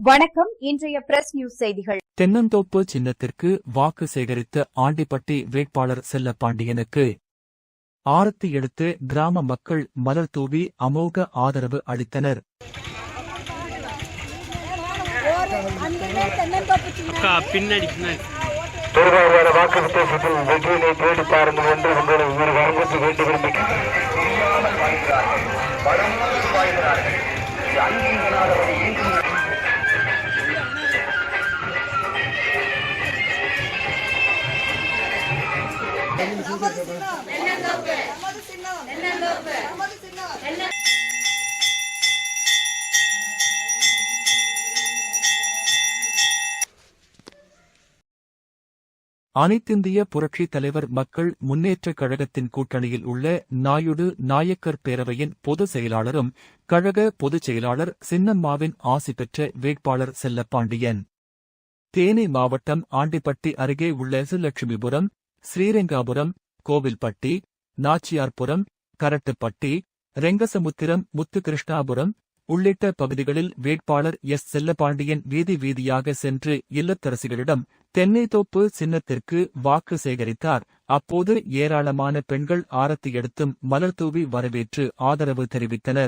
வணக்கம். இன்றைய press news செய்திகள். தென்னந்தோப்பு சின்னத்திற்கு வாக்கு சேகரித்த ஆண்டிப்பட்டி வேட்பாளர் செல்லப்பாண்டியனுக்கு ஆரத்தி எடுத்து கிராம மக்கள் மலர் தூவி அமோக ஆதரவு அளித்தனர். பெருவாரியான வாக்கு வித்தியாசத்தில் வெற்றியினை தேடி பாருங்கள் என்று உங்களை ஒரு வரம்புக்கு வேண்டி விரும்புகிறேன். அனைத்திந்திய புரட்சித் தலைவர் மக்கள் முன்னேற்றக் கழகத்தின் கூட்டணியில் உள்ள நாயுடு நாயக்கர் பேரவையின் பொதுச் செயலாளரும் கழக பொதுச் செயலாளர் சின்னம்மாவின் ஆசி பெற்ற வேட்பாளர் செல்லப்பாண்டியன் தேனி மாவட்டம் ஆண்டிப்பட்டி அருகே உள்ள சுலட்சுமிபுரம், ஸ்ரீரெங்காபுரம், கோவில்பட்டி, நாச்சியார்புரம், கரட்டுப்பட்டி, ரெங்கசமுத்திரம், முத்துகிருஷ்ணாபுரம் உள்ளிட்ட பகுதிகளில் வேட்பாளர் செல்லப்பாண்டியன் வீதி வீதியாக சென்று இல்லத்தரசிகளிடம் தென்னைத்தோப்பு சின்னத்திற்கு வாக்கு சேகரித்தார். அப்போது ஏராளமான பெண்கள் ஆரத்தி எடுத்தும் மலர் தூவி வரவேற்று ஆதரவு தெரிவித்தனர்.